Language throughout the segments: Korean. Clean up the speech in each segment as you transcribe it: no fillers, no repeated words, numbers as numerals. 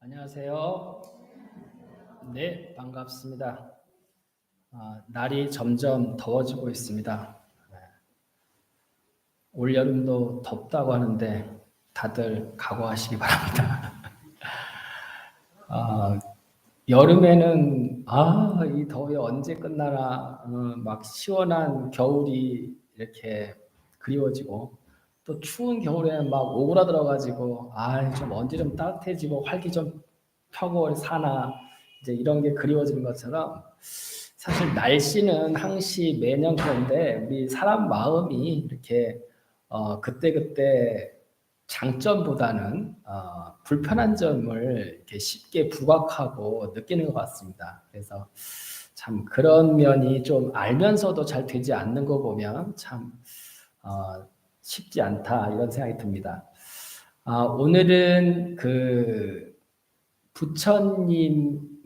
안녕하세요. 네, 반갑습니다. 날이 점점 더워지고 있습니다. 올여름도 덥다고 하는데 다들 각오하시기 바랍니다. 아, 여름에는 이 더위 언제 끝나나 막 시원한 겨울이 이렇게 그리워지고 또 추운 겨울에는 막 오그라들어가지고 좀 언제 좀 따뜻해지고 활기 좀 펴고 사나 이제 이런 게 그리워지는 것처럼 사실 날씨는 항시 매년 그런데 우리 사람 마음이 이렇게 그때그때 장점보다는 불편한 점을 이렇게 쉽게 부각하고 느끼는 것 같습니다. 그래서 참 그런 면이 좀 알면서도 잘 되지 않는 거 보면 참 쉽지 않다 이런 생각이 듭니다. 오늘은 그 부처님의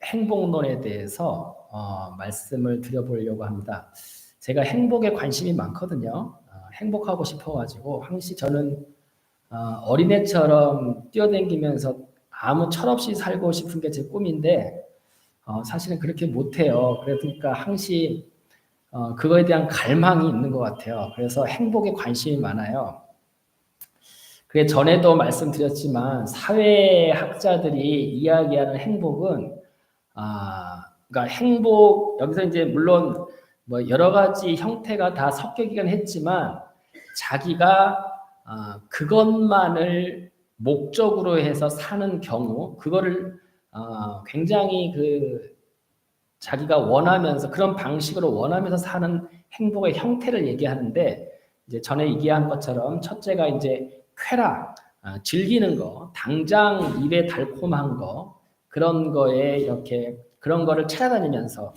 행복론에 대해서 말씀을 드려보려고 합니다. 제가 행복에 관심이 많거든요. 행복하고 싶어가지고 항시 저는 어린애처럼 뛰어다니면서 아무 철없이 살고 싶은 게 제 꿈인데 사실은 그렇게 못해요. 그러니까 항시 그거에 대한 갈망이 있는 것 같아요. 그래서 행복에 관심이 많아요. 그게 전에도 말씀드렸지만 사회학자들이 이야기하는 행복은 그러니까 행복 여기서 이제 물론 뭐 여러 가지 형태가 다 섞이긴 했지만 자기가 그것만을 목적으로 해서 사는 경우 그거를 굉장히 그 자기가 원하면서 그런 방식으로 원하면서 사는 행복의 형태를 얘기하는데 이제 전에 얘기한 것처럼 첫째가 이제 쾌락, 즐기는 거, 당장 입에 달콤한 거 그런 거에 이렇게 그런 거를 찾아다니면서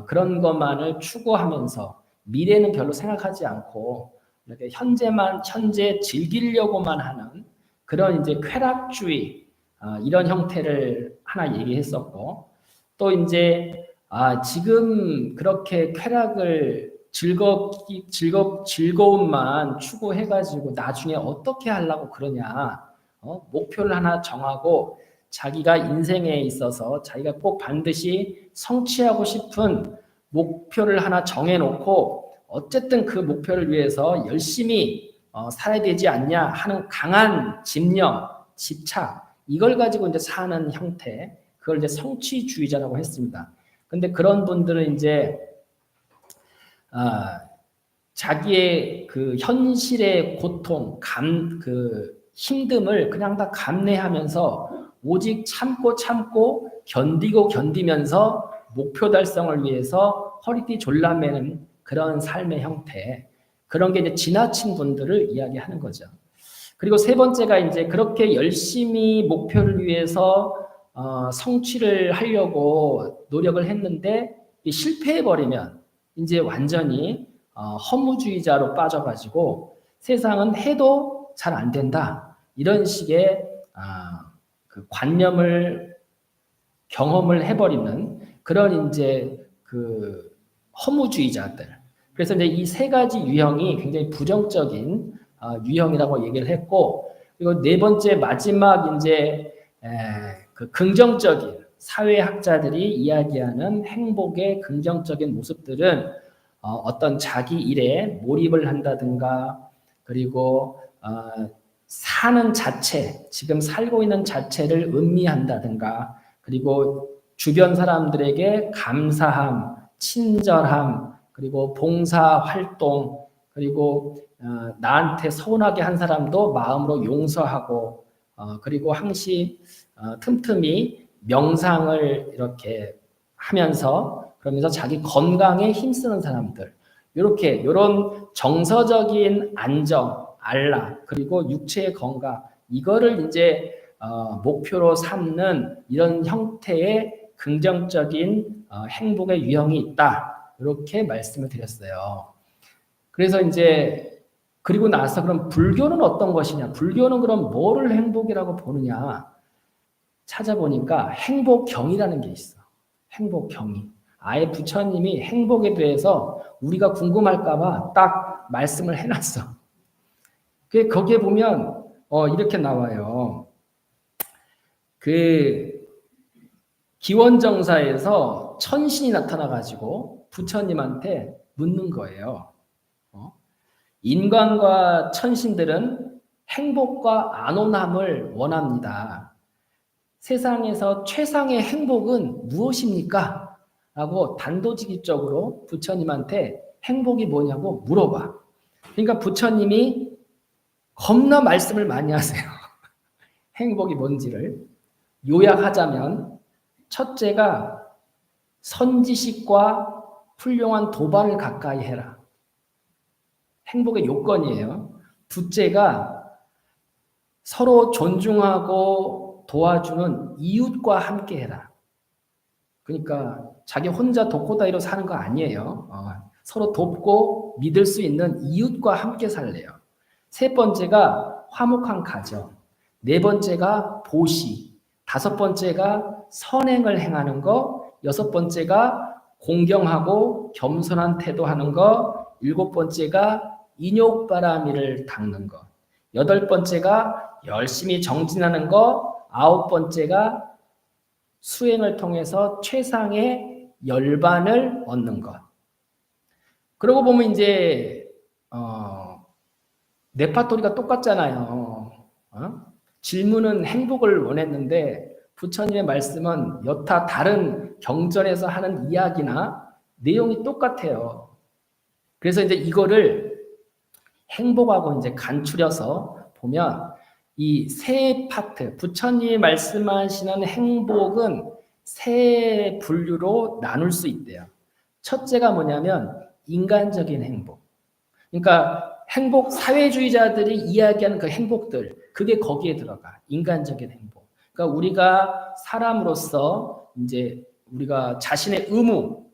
그런 것만을 추구하면서 미래는 별로 생각하지 않고 이렇게 현재 즐기려고만 하는 그런 이제 쾌락주의 이런 형태를 하나 얘기했었고 또 이제 지금 그렇게 쾌락을 즐거움만 추구해가지고 나중에 어떻게 하려고 그러냐. 목표를 하나 정하고 자기가 인생에 있어서 자기가 꼭 반드시 성취하고 싶은 목표를 하나 정해놓고 어쨌든 그 목표를 위해서 열심히 살아야 되지 않냐 하는 강한 집념, 집착, 이걸 가지고 이제 사는 형태, 그걸 이제 성취주의자라고 했습니다. 근데 그런 분들은 이제 자기의 그 현실의 고통, 그 힘듦을 그냥 다 감내하면서 오직 참고 견디면서 목표 달성을 위해서 허리띠 졸라매는 그런 삶의 형태, 그런 게 이제 지나친 분들을 이야기하는 거죠. 그리고 세 번째가 이제 그렇게 열심히 목표를 위해서 성취를 하려고 노력을 했는데 실패해버리면 이제 완전히 허무주의자로 빠져가지고 세상은 해도 잘 안 된다. 이런 식의 그 관념을 경험을 해버리는 그런 이제 그 허무주의자들. 그래서 이제 이 세 가지 유형이 굉장히 부정적인 유형이라고 얘기를 했고, 그리고 네 번째 마지막 이제 그 긍정적인 사회학자들이 이야기하는 행복의 긍정적인 모습들은 어떤 자기 일에 몰입을 한다든가, 그리고 사는 자체, 지금 살고 있는 자체를 음미한다든가, 그리고 주변 사람들에게 감사함, 친절함, 그리고 봉사활동, 그리고 나한테 서운하게 한 사람도 마음으로 용서하고, 그리고 항시 틈틈이 명상을 이렇게 하면서 그러면서 자기 건강에 힘쓰는 사람들, 이런 정서적인 안정, 안락, 그리고 육체의 건강, 이거를 이제 목표로 삼는 이런 형태의 긍정적인 행복의 유형이 있다. 이렇게 말씀을 드렸어요. 그래서 이제 그리고 나서 그럼 불교는 어떤 것이냐? 불교는 그럼 뭐를 행복이라고 보느냐? 찾아보니까 행복경이라는 게 있어. 행복경이. 아예 부처님이 행복에 대해서 우리가 궁금할까봐 딱 말씀을 해놨어. 거기에 보면 이렇게 나와요. 그 기원정사에서 천신이 나타나가지고 부처님한테 묻는 거예요. 인간과 천신들은 행복과 안온함을 원합니다. 세상에서 최상의 행복은 무엇입니까? 라고 단도직입적으로 부처님한테 행복이 뭐냐고 물어봐. 그러니까 부처님이 겁나 말씀을 많이 하세요. 행복이 뭔지를. 요약하자면 첫째가 선지식과 훌륭한 도반을 가까이 해라. 행복의 요건이에요. 둘째가 서로 존중하고 도와주는 이웃과 함께 해라. 그러니까 자기 혼자 독고다이로 사는 거 아니에요. 서로 돕고 믿을 수 있는 이웃과 함께 살래요. 세 번째가 화목한 가정. 네 번째가 보시. 다섯 번째가 선행을 행하는 거. 여섯 번째가 공경하고 겸손한 태도하는 거. 일곱 번째가 인욕바라미를 닦는 것. 여덟 번째가 열심히 정진하는 것. 아홉 번째가 수행을 통해서 최상의 열반을 얻는 것. 그러고 보면 이제 레파토리가 똑같잖아요. 질문은 행복을 원했는데 부처님의 말씀은 여타 다른 경전에서 하는 이야기나 내용이 똑같아요. 그래서 이제 이거를 행복하고 이제 간추려서 보면 이 세 파트, 부처님이 말씀하시는 행복은 세 분류로 나눌 수 있대요. 첫째가 뭐냐면 인간적인 행복. 그러니까 행복, 사회주의자들이 이야기하는 그 행복들, 그게 거기에 들어가. 인간적인 행복. 그러니까 우리가 사람으로서 이제 우리가 자신의 의무,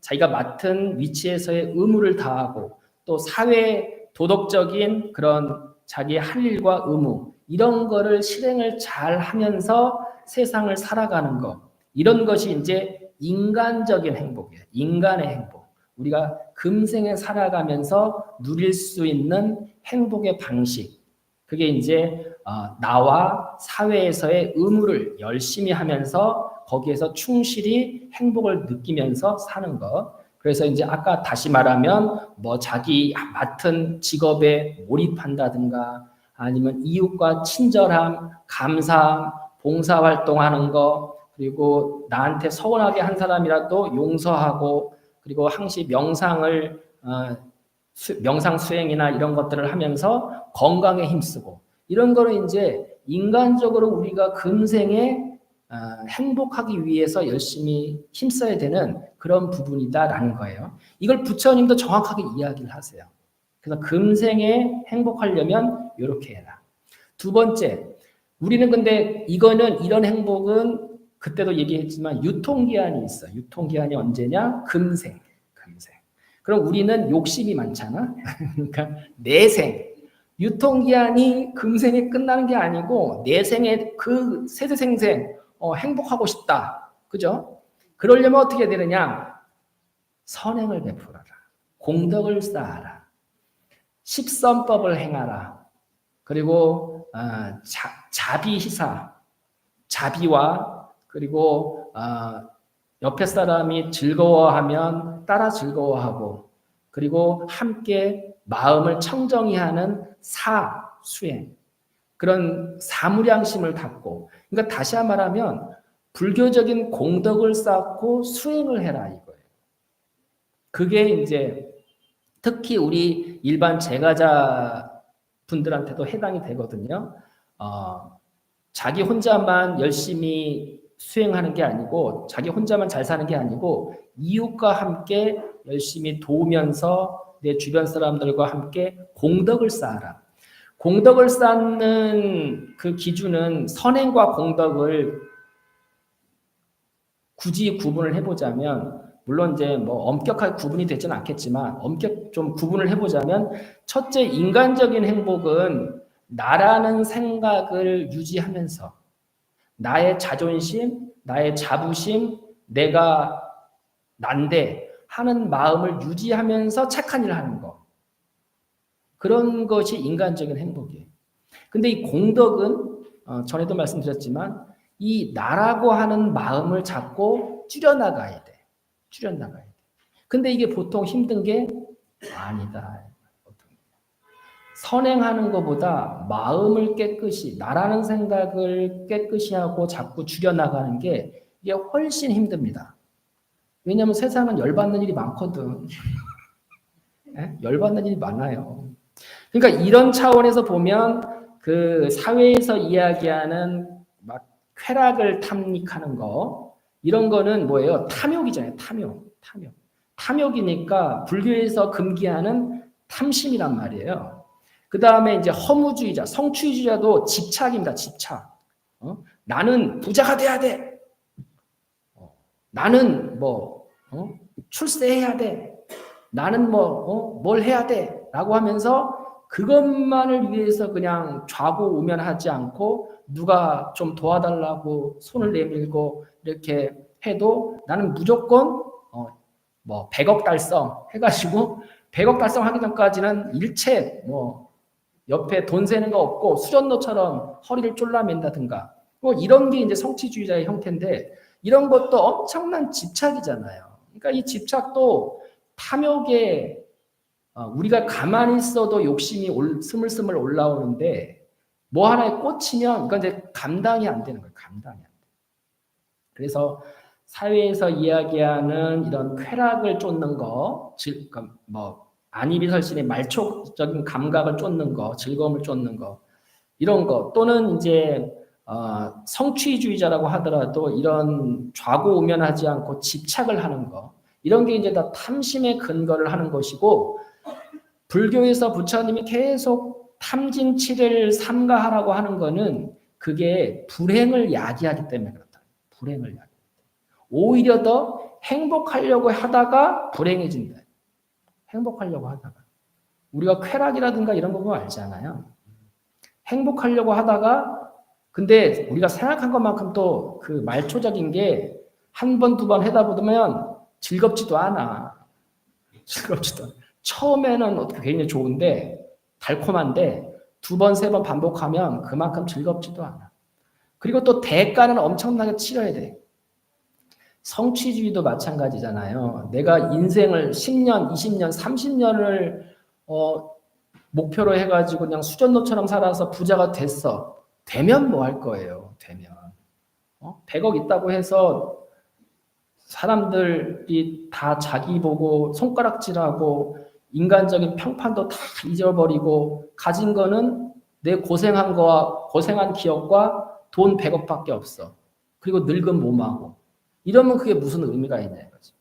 자기가 맡은 위치에서의 의무를 다하고 또 사회 도덕적인 그런 자기의 할 일과 의무, 이런 거를 실행을 잘 하면서 세상을 살아가는 것. 이런 것이 이제 인간적인 행복이에요. 인간의 행복. 우리가 금생에 살아가면서 누릴 수 있는 행복의 방식. 그게 이제 나와 사회에서의 의무를 열심히 하면서 거기에서 충실히 행복을 느끼면서 사는 것. 그래서 이제 아까 다시 말하면 뭐 자기 맡은 직업에 몰입한다든가 아니면 이웃과 친절함, 감사함, 봉사활동하는 거, 그리고 나한테 서운하게 한 사람이라도 용서하고, 그리고 항시 명상을 명상 수행이나 이런 것들을 하면서 건강에 힘쓰고, 이런 거를 이제 인간적으로 우리가 금생에 행복하기 위해서 열심히 힘써야 되는 그런 부분이다라는 거예요. 이걸 부처님도 정확하게 이야기를 하세요. 그래서 금생에 행복하려면 이렇게 해라. 두 번째, 우리는 근데 이거는 이런 행복은 그때도 얘기했지만 유통기한이 있어. 유통기한이 언제냐? 금생. 그럼 우리는 욕심이 많잖아. 그러니까 내생. 유통기한이 금생에 끝나는 게 아니고 내생에 그 세세생생 행복하고 싶다. 그죠? 그러려면 어떻게 되느냐? 선행을 베풀어라. 공덕을 쌓아라. 십선법을 행하라. 그리고 자비희사. 자비와 그리고 옆에 사람이 즐거워하면 따라 즐거워하고, 그리고 함께 마음을 청정히 하는 수행. 그런 사무량심을 갖고, 그러니까 다시 말하면 불교적인 공덕을 쌓고 수행을 해라 이거예요. 그게 이제 특히 우리 일반 제가자 분들한테도 해당이 되거든요. 자기 혼자만 열심히 수행하는 게 아니고, 자기 혼자만 잘 사는 게 아니고, 이웃과 함께 열심히 도우면서 내 주변 사람들과 함께 공덕을 쌓아라. 공덕을 쌓는 그 기준은 선행과 공덕을 굳이 구분을 해보자면, 물론 이제 뭐 엄격하게 구분이 되지는 않겠지만, 엄격 좀 구분을 해보자면, 첫째 인간적인 행복은 나라는 생각을 유지하면서 나의 자존심, 나의 자부심, 내가 난데 하는 마음을 유지하면서 착한 일을 하는 거. 그런 것이 인간적인 행복이에요. 근데 이 공덕은 전에도 말씀드렸지만 이 나라고 하는 마음을 자꾸 줄여나가야 돼. 줄여나가야 돼. 근데 이게 보통 힘든 게 아니다. 선행하는 것보다 마음을 깨끗이, 나라는 생각을 깨끗이 하고 자꾸 줄여나가는 게 이게 훨씬 힘듭니다. 왜냐하면 세상은 열받는 일이 많거든. 열받는 일이 많아요. 그러니까 이런 차원에서 보면 그 사회에서 이야기하는 막 쾌락을 탐닉하는 거, 이런 거는 뭐예요? 탐욕이잖아요. 탐욕. 탐욕이니까 불교에서 금기하는 탐심이란 말이에요. 그 다음에 이제 허무주의자, 성취주의자도 집착입니다. 집착. 나는 부자가 돼야 돼. 나는 출세해야 돼. 나는 뭘 해야 돼. 라고 하면서 그것만을 위해서 그냥 좌고우면하지 않고 누가 좀 도와달라고 손을 내밀고 이렇게 해도 나는 무조건 100억 달성 해가지고 100억 달성하기 전까지는 일체 옆에 돈 세는 거 없고 수전노처럼 허리를 졸라맨다든가 이런 게 이제 성취주의자의 형태인데 이런 것도 엄청난 집착이잖아요. 그러니까 이 집착도 탐욕에 우리가 가만히 있어도 욕심이 스물스물 올라오는데 뭐 하나에 꽂히면 이건 이제 감당이 안 되는 거예요. 감당이 안 돼. 그래서 사회에서 이야기하는 이런 쾌락을 쫓는 거, 안이비설신의 말초적인 감각을 쫓는 거, 즐거움을 쫓는 거, 이런 거 또는 이제 성취주의자라고 하더라도 이런 좌고우면하지 않고 집착을 하는 거, 이런 게 이제 다 탐심의 근거를 하는 것이고 불교에서 부처님이 계속 탐진치를 삼가하라고 하는 거는 그게 불행을 야기하기 때문에 그렇다. 불행을 야기. 오히려 더 행복하려고 하다가 불행해진다. 행복하려고 하다가. 우리가 쾌락이라든가 이런 거 알잖아요. 행복하려고 하다가 근데 우리가 생각한 것만큼 또 그 말초적인 게 한 번, 두 번 하다 보면 즐겁지도 않아. 즐겁지도 않아. 처음에는 굉장히 좋은데 달콤한데 두 번, 세 번 반복하면 그만큼 즐겁지도 않아. 그리고 또 대가는 엄청나게 치러야 돼. 성취주의도 마찬가지잖아요. 내가 인생을 10년, 20년, 30년을 목표로 해가지고 그냥 수전노처럼 살아서 부자가 됐어. 되면 뭐 할 거예요? 되면 100억 있다고 해서 사람들이 다 자기 보고 손가락질하고 인간적인 평판도 다 잊어버리고 가진 거는 내 고생한 거와 고생한 기억과 돈 100억밖에 없어. 그리고 늙은 몸하고. 이러면 그게 무슨 의미가 있냐 이거지.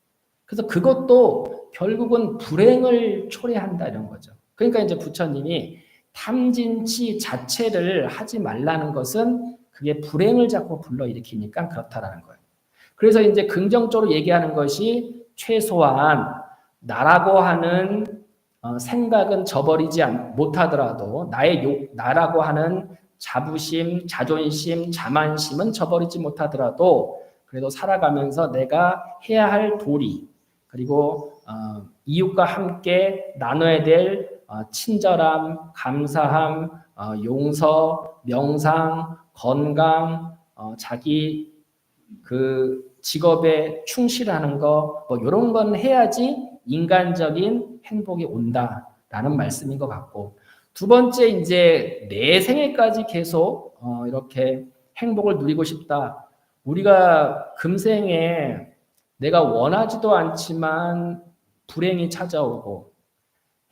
그래서 그것도 결국은 불행을 초래한다 이런 거죠. 그러니까 이제 부처님이 탐진치 자체를 하지 말라는 것은 그게 불행을 자꾸 불러일으키니까 그렇다라는 거예요. 그래서 이제 긍정적으로 얘기하는 것이 최소한 나라고 하는 생각은 저버리지 못하더라도 나라고 하는 자부심, 자존심, 자만심은 저버리지 못하더라도 그래도 살아가면서 내가 해야 할 도리 그리고 이웃과 함께 나눠야 될 친절함, 감사함, 용서, 명상, 건강, 자기 그 직업에 충실하는 거 이런 건 해야지 인간적인 행복이 온다라는 말씀인 것 같고 두 번째 이제 내 생애까지 계속 이렇게 행복을 누리고 싶다. 우리가 금생에 내가 원하지도 않지만 불행이 찾아오고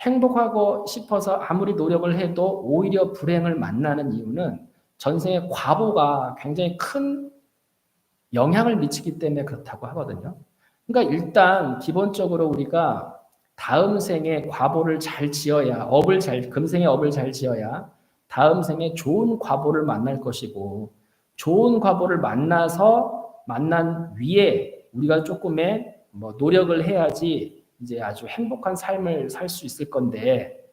행복하고 싶어서 아무리 노력을 해도 오히려 불행을 만나는 이유는 전생의 과보가 굉장히 큰 영향을 미치기 때문에 그렇다고 하거든요. 그러니까 일단 기본적으로 우리가 다음 생에 과보를 잘 지어야 금생의 업을 잘 지어야 다음 생에 좋은 과보를 만날 것이고 좋은 과보를 만난 위에 우리가 조금의 노력을 해야지 이제 아주 행복한 삶을 살 수 있을 건데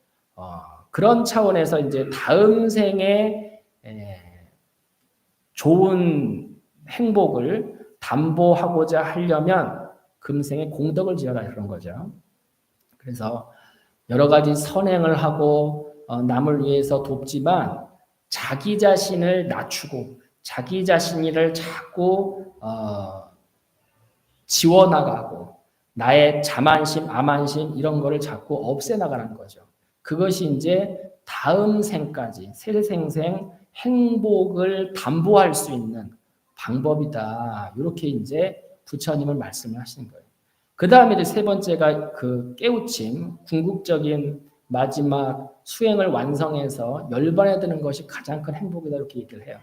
그런 차원에서 이제 다음 생에 좋은 행복을 담보하고자 하려면 금생에 공덕을 지어라 그런 거죠. 그래서 여러 가지 선행을 하고 남을 위해서 돕지만 자기 자신을 낮추고 자기 자신을 자꾸 지워나가고 나의 자만심, 암만심 이런 거를 자꾸 없애나가는 거죠. 그것이 이제 다음 생까지 세생생 행복을 담보할 수 있는 방법이다. 이렇게 이제 부처님은 말씀을 하시는 거예요. 그 다음에 이제 세 번째가 그 깨우침, 궁극적인 마지막 수행을 완성해서 열반에 드는 것이 가장 큰 행복이다. 이렇게 얘기를 해요.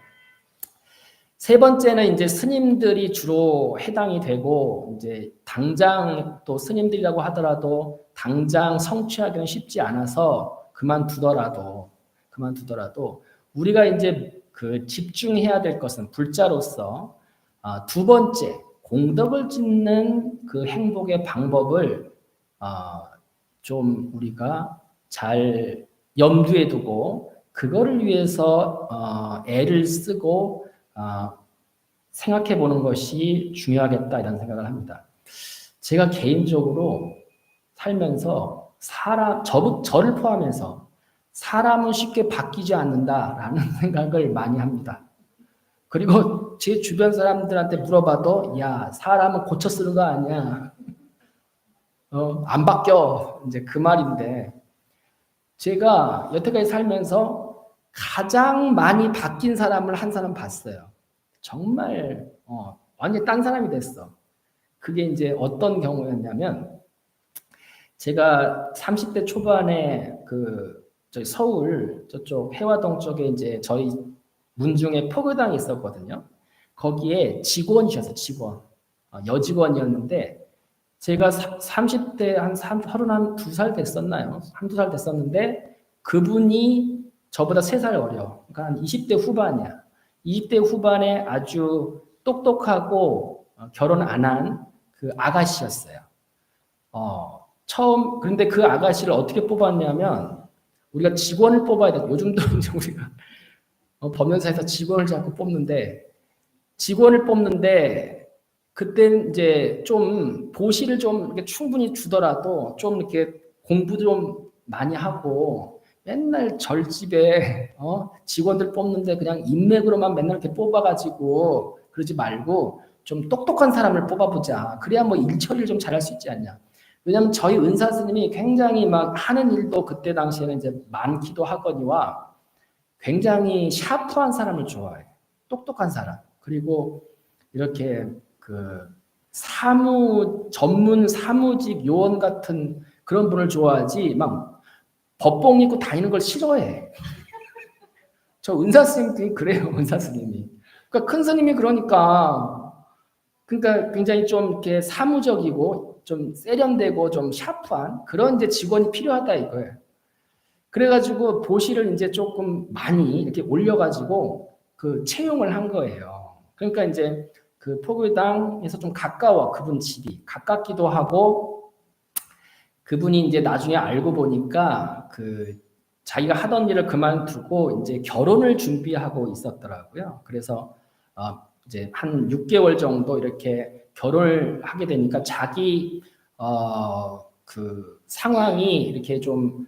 세 번째는 이제 스님들이 주로 해당이 되고, 이제 당장 또 스님들이라고 하더라도 당장 성취하기는 쉽지 않아서 그만두더라도 우리가 이제 그 집중해야 될 것은 불자로서 두 번째 공덕을 짓는 그 행복의 방법을 좀 우리가 잘 염두에 두고 그거를 위해서 애를 쓰고 생각해 보는 것이 중요하겠다 이런 생각을 합니다. 제가 개인적으로 살면서 저를 포함해서 사람은 쉽게 바뀌지 않는다라는 생각을 많이 합니다. 그리고 제 주변 사람들한테 물어봐도 야, 사람은 고쳐 쓰는 거 아니야. 안 바뀌어. 이제 그 말인데 제가 여태까지 살면서 가장 많이 바뀐 사람을 한 사람 봤어요. 정말 완전히 딴 사람이 됐어. 그게 이제 어떤 경우였냐면 제가 30대 초반에 저희 서울 저쪽 해화동 쪽에 이제 저희 문중에 포교당이 있었거든요. 거기에 직원이셨어요. 직원. 여직원이었는데 제가 30대 한 32살 됐었나요? 한두 살 됐었는데 그분이 저보다 3살 어려. 그러니까 한 20대 후반이야. 20대 후반에 아주 똑똑하고 결혼 안 한 그 아가씨였어요. 그런데 그 아가씨를 어떻게 뽑았냐면 우리가 직원을 뽑아야 돼. 요즘도 이제 우리가 법연사에서 직원을 자꾸 뽑는데 그때 이제 좀 보시를 좀 이렇게 충분히 주더라도 좀 이렇게 공부도 좀 많이 하고 맨날 절집에 직원들 뽑는데 그냥 인맥으로만 맨날 이렇게 뽑아가지고 그러지 말고 좀 똑똑한 사람을 뽑아보자. 그래야 뭐 일 처리를 좀 잘할 수 있지 않냐. 왜냐하면 저희 은사 스님이 굉장히 막 하는 일도 그때 당시에는 이제 많기도 하거니와 굉장히 샤프한 사람을 좋아해요. 똑똑한 사람. 그리고 이렇게 그 전문 사무직 요원 같은 그런 분을 좋아하지 막 법봉 입고 다니는 걸 싫어해. 저 은사 스님이 그래요. 은사 스님이. 그러니까 큰 스님이 그러니까 굉장히 좀 이렇게 사무적이고 좀 세련되고 좀 샤프한 그런 이제 직원이 필요하다 이거예요. 그래가지고 보시를 이제 조금 많이 이렇게 올려가지고 그 채용을 한 거예요. 그러니까 이제 그 포교당에서 좀 가까워 그분 집이 가깝기도 하고 그분이 이제 나중에 알고 보니까 그 자기가 하던 일을 그만두고 이제 결혼을 준비하고 있었더라고요. 그래서 이제 한 6개월 정도 이렇게 결혼을 하게 되니까 자기 그 상황이 이렇게 좀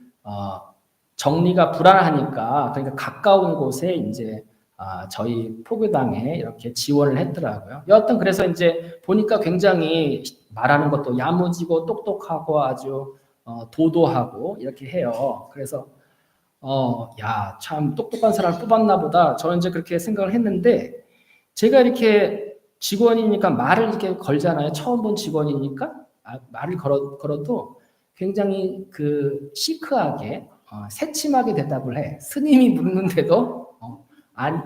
정리가 불안하니까 그러니까 가까운 곳에 이제 저희 포교당에 이렇게 지원을 했더라고요. 여하튼 그래서 이제 보니까 굉장히 말하는 것도 야무지고 똑똑하고 아주 도도하고 이렇게 해요. 그래서 야, 참 똑똑한 사람을 뽑았나 보다. 저는 이제 그렇게 생각을 했는데 제가 이렇게 직원이니까 말을 이렇게 걸잖아요. 처음 본 직원이니까 말을 걸어도 굉장히 그 시크하게 새침하게 대답을 해. 스님이 묻는데도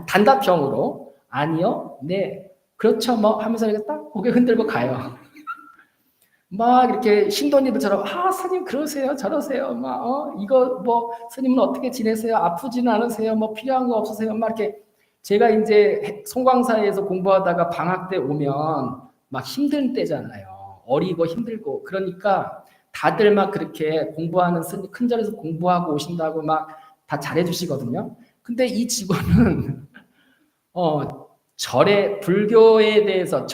단답형으로 아니요, 네, 그렇죠, 뭐 하면서 이렇게 딱 고개 흔들고 가요. 막 이렇게 신도님들처럼 스님 그러세요, 저러세요, 막 이거 뭐 스님은 어떻게 지내세요? 아프지는 않으세요? 뭐 필요한 거 없으세요? 막 이렇게 제가 이제 송광사에서 공부하다가 방학 때 오면 막 힘든 때잖아요. 어리고 힘들고 그러니까 다들 막 그렇게 공부하는 스님 큰 절에서 공부하고 오신다고 막 다 잘해주시거든요. 근데 이 직원은 절에 불교에 대해서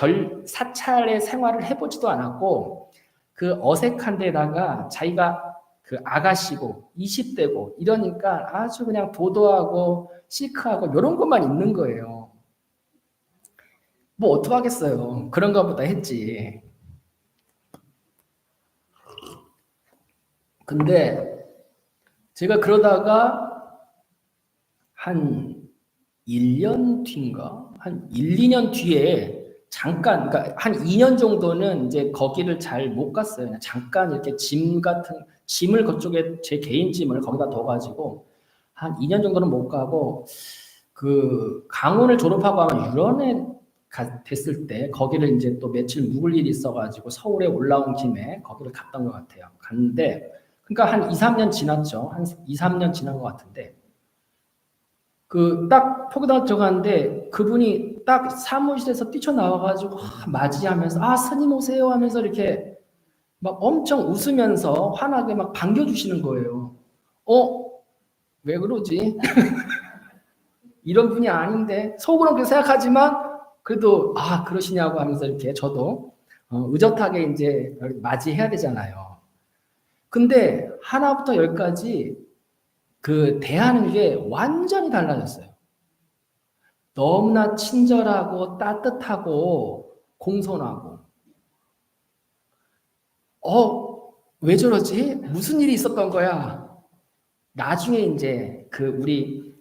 사찰의 생활을 해보지도 않았고 그 어색한 데다가 자기가 그 아가씨고 20대고 이러니까 아주 그냥 도도하고 시크하고 이런 것만 있는 거예요. 뭐 어떡하겠어요. 그런가 보다 했지. 근데 제가 그러다가 한 1년 뒤인가? 한 1, 2년 뒤에 잠깐, 그러니까 한 2년 정도는 이제 거기를 잘 못 갔어요. 그냥 잠깐 이렇게 짐을 그쪽에 제 개인 짐을 거기다 둬가지고 한 2년 정도는 못 가고 그 강원을 졸업하고 아마 유럽에 됐을 때 거기를 이제 또 며칠 묵을 일이 있어가지고 서울에 올라온 김에 거기를 갔던 것 같아요. 갔는데 그러니까 한 2, 3년 지났죠. 한 2, 3년 지난 것 같은데 그 딱 포교당 들어갔는데 그분이 딱 사무실에서 뛰쳐나와가지고 맞이하면서 스님 오세요 하면서 이렇게 막 엄청 웃으면서 환하게 막 반겨주시는 거예요. 왜 그러지? 이런 분이 아닌데 속으로 그렇게 생각하지만 그래도 그러시냐고 하면서 이렇게 저도 의젓하게 이제 맞이해야 되잖아요. 근데 하나부터 열까지 그 대하는 게 완전히 달라졌어요. 너무나 친절하고 따뜻하고 공손하고 왜 저러지? 무슨 일이 있었던 거야? 나중에 이제 그 우리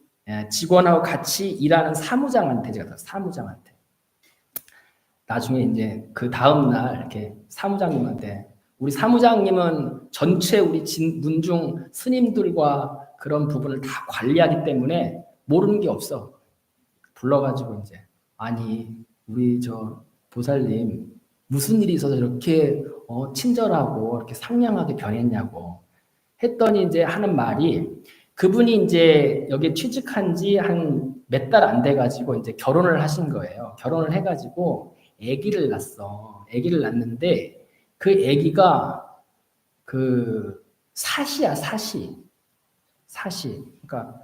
직원하고 같이 일하는 사무장한테 제가 들었어요. 사무장한테. 나중에 이제 그 다음날 이렇게 사무장님한테 우리 사무장님은 전체 우리 문중 스님들과 그런 부분을 다 관리하기 때문에 모르는 게 없어. 불러가지고 이제 아니 우리 저 보살님 무슨 일이 있어서 이렇게 친절하고 이렇게 상냥하게 변했냐고 했더니 이제 하는 말이 그분이 이제 여기 취직한 지 한 몇 달 안 돼가지고 이제 결혼을 하신 거예요. 결혼을 해가지고 아기를 낳았어. 아기를 낳는데 그 아기가 그 사시야 사시. 그러니까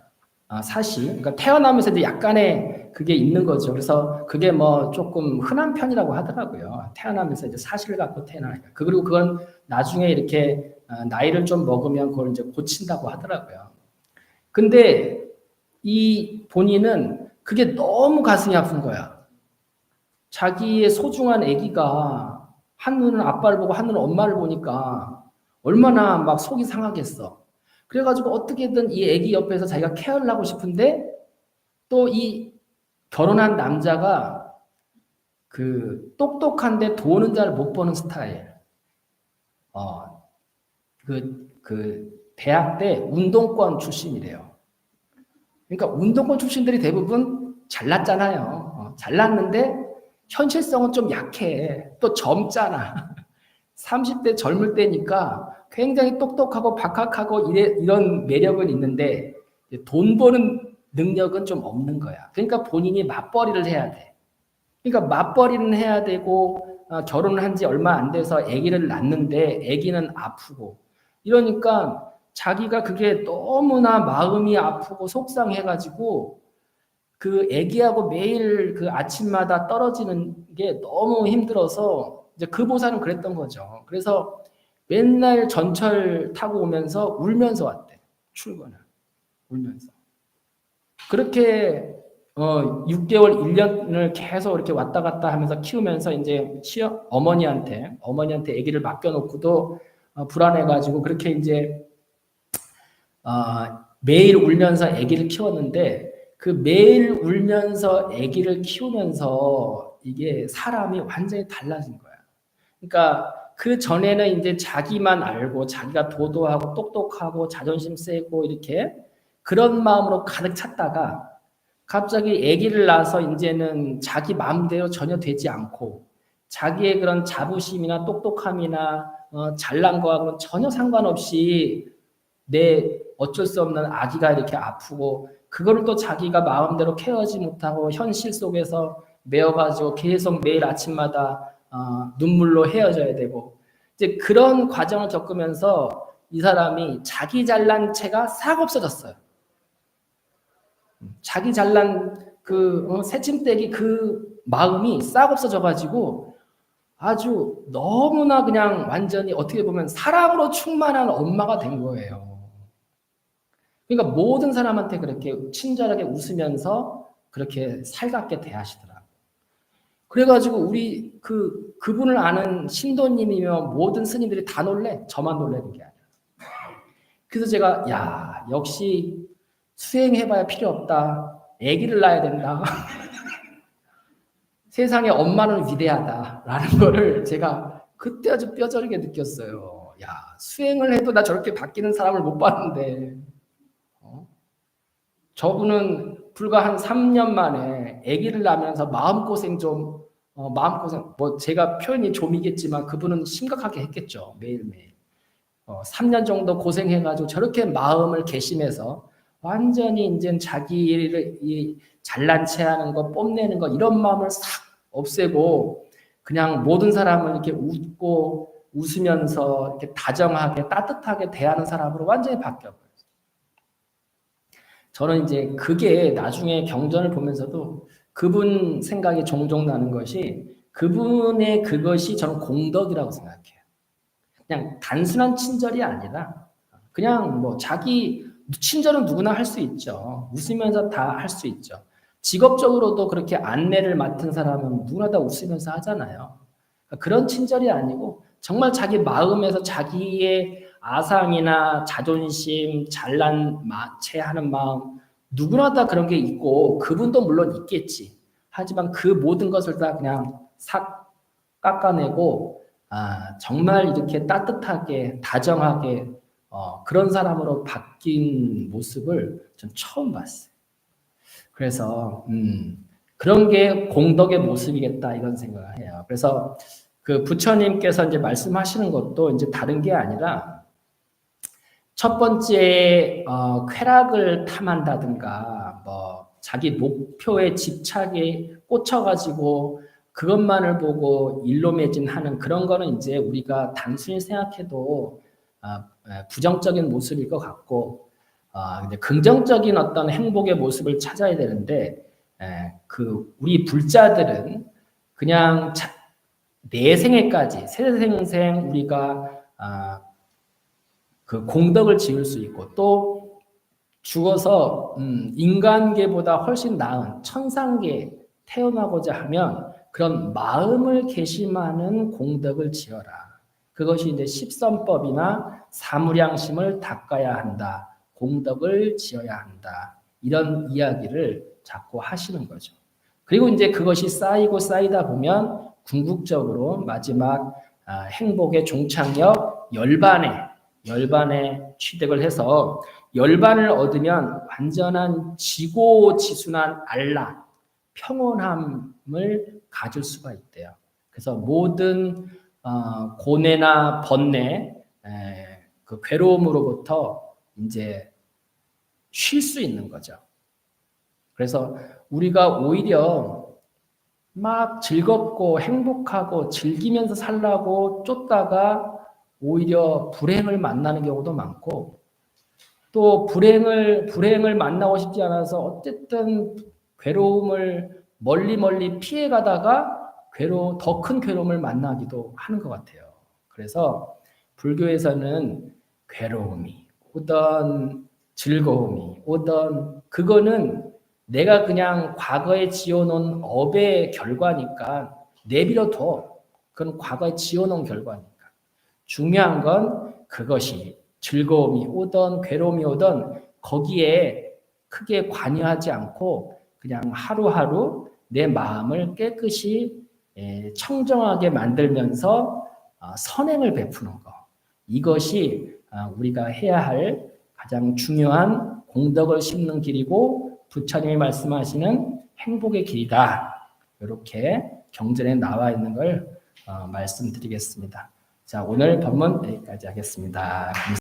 사시. 그러니까 태어나면서 이제 약간의 그게 있는 거죠. 그래서 그게 뭐 조금 흔한 편이라고 하더라고요. 태어나면서 이제 사시를 갖고 태어나니까. 그리고 그건 나중에 이렇게 나이를 좀 먹으면 그걸 이제 고친다고 하더라고요. 근데 이 본인은 그게 너무 가슴이 아픈 거야. 자기의 소중한 아기가 한 눈은 아빠를 보고 한 눈은 엄마를 보니까 얼마나 막 속이 상하겠어. 그래가지고 어떻게든 이 아기 옆에서 자기가 케어를 하고 싶은데 또 이 결혼한 남자가 그 똑똑한데 돈은 잘 못 버는 스타일. 대학 때 운동권 출신이래요. 그러니까 운동권 출신들이 대부분 잘났잖아요. 잘났는데 현실성은 좀 약해. 또 젊잖아. 30대 젊을 때니까 굉장히 똑똑하고 박학하고 이런 매력은 있는데 돈 버는 능력은 좀 없는 거야. 그러니까 본인이 맞벌이를 해야 돼. 그러니까 맞벌이는 해야 되고 결혼을 한 지 얼마 안 돼서 아기를 낳는데 아기는 아프고 이러니까 자기가 그게 너무나 마음이 아프고 속상해가지고 그 아기하고 매일 그 아침마다 떨어지는 게 너무 힘들어서 이제 그 보살은 그랬던 거죠. 그래서 맨날 전철 타고 오면서 울면서 왔대. 출근을. 울면서. 그렇게 6개월, 1년을 계속 이렇게 왔다 갔다 하면서 키우면서 이제 어머니한테 아기를 맡겨놓고도 불안해가지고 그렇게 이제 매일 울면서 아기를 키웠는데 그 매일 울면서 아기를 키우면서 이게 사람이 완전히 달라진 거야. 그러니까 그 전에는 이제 자기만 알고 자기가 도도하고 똑똑하고 자존심 세고 이렇게 그런 마음으로 가득 찼다가 갑자기 아기를 낳아서 이제는 자기 마음대로 전혀 되지 않고 자기의 그런 자부심이나 똑똑함이나 잘난 거하고는 전혀 상관없이 내 어쩔 수 없는 아기가 이렇게 아프고 그거를 또 자기가 마음대로 케어하지 못하고 현실 속에서 매어가지고 계속 매일 아침마다 눈물로 헤어져야 되고 이제 그런 과정을 겪으면서 이 사람이 자기 잘난 체가 싹 없어졌어요. 자기 잘난 그 새침대기 그 마음이 싹 없어져가지고 아주 너무나 그냥 완전히 어떻게 보면 사랑으로 충만한 엄마가 된 거예요. 그러니까 모든 사람한테 그렇게 친절하게 웃으면서 그렇게 살갑게 대하시더라고요. 그래가지고 우리 그분을 아는 신도님이며 모든 스님들이 다 놀래. 저만 놀래는 게 아니라. 그래서 제가 야 역시 수행해봐야 필요 없다. 아기를 낳아야 된다. 세상에 엄마는 위대하다라는 거를 제가 그때 아주 뼈저리게 느꼈어요. 야 수행을 해도 나 저렇게 바뀌는 사람을 못 봤는데 저분은 불과 한 3년 만에 아기를 낳으면서 마음고생 뭐 제가 표현이 좀이겠지만 그분은 심각하게 했겠죠. 매일매일. 3년 정도 고생해가지고 저렇게 마음을 개심해서 완전히 이제 자기를 잘난 체 하는 거, 뽐내는 거, 이런 마음을 싹 없애고 그냥 모든 사람을 이렇게 웃고 웃으면서 이렇게 다정하게 따뜻하게 대하는 사람으로 완전히 바뀌어버렸어요. 저는 이제 그게 나중에 경전을 보면서도 그분 생각이 종종 나는 것이 그분의 그것이 저는 공덕이라고 생각해요. 그냥 단순한 친절이 아니라 그냥 뭐 자기 친절은 누구나 할 수 있죠. 웃으면서 다 할 수 있죠. 직업적으로도 그렇게 안내를 맡은 사람은 누구나 다 웃으면서 하잖아요. 그런 친절이 아니고 정말 자기 마음에서 자기의 아상이나 자존심, 잘난 체하는 마음 누구나 다 그런 게 있고 그분도 물론 있겠지. 하지만 그 모든 것을 다 그냥 싹 깎아내고 정말 이렇게 따뜻하게 다정하게 그런 사람으로 바뀐 모습을 전 처음 봤어요. 그래서 그런 게 공덕의 모습이겠다 이런 생각을 해요. 그래서 그 부처님께서 이제 말씀하시는 것도 이제 다른 게 아니라 첫 번째 쾌락을 탐한다든가 뭐 자기 목표에 집착에 꽂혀가지고 그것만을 보고 일로 매진하는 그런 거는 이제 우리가 단순히 생각해도 부정적인 모습일 것 같고 근데 긍정적인 어떤 행복의 모습을 찾아야 되는데 우리 불자들은 그냥 내 생애까지 세생생 우리가 그 공덕을 지을 수 있고 또 죽어서 인간계보다 훨씬 나은 천상계 태어나고자 하면 그런 마음을 개심하는 공덕을 지어라. 그것이 이제 십선법이나 사무량심을 닦아야 한다. 공덕을 지어야 한다. 이런 이야기를 자꾸 하시는 거죠. 그리고 이제 그것이 쌓이다 보면 궁극적으로 마지막 행복의 종착역 열반에 취득을 해서 열반을 얻으면 완전한 지고지순한 안락, 평온함을 가질 수가 있대요. 그래서 모든 고뇌나 번뇌, 그 괴로움으로부터 이제 쉴 수 있는 거죠. 그래서 우리가 오히려 막 즐겁고 행복하고 즐기면서 살라고 쫓다가 오히려 불행을 만나는 경우도 많고 또 불행을 만나고 싶지 않아서 어쨌든 괴로움을 멀리 피해가다가 더 큰 괴로움을 만나기도 하는 것 같아요. 그래서 불교에서는 괴로움이 오던 즐거움이 오던 그거는 내가 그냥 과거에 지어놓은 업의 결과니까 내버려둬. 그건 과거에 지어놓은 결과니까. 중요한 건 그것이 즐거움이 오던 괴로움이 오던 거기에 크게 관여하지 않고 그냥 하루하루 내 마음을 깨끗이 청정하게 만들면서 선행을 베푸는 거. 이것이 우리가 해야 할 가장 중요한 공덕을 심는 길이고 부처님이 말씀하시는 행복의 길이다. 이렇게 경전에 나와 있는 걸 말씀드리겠습니다. 자, 오늘 법문 여기까지 하겠습니다.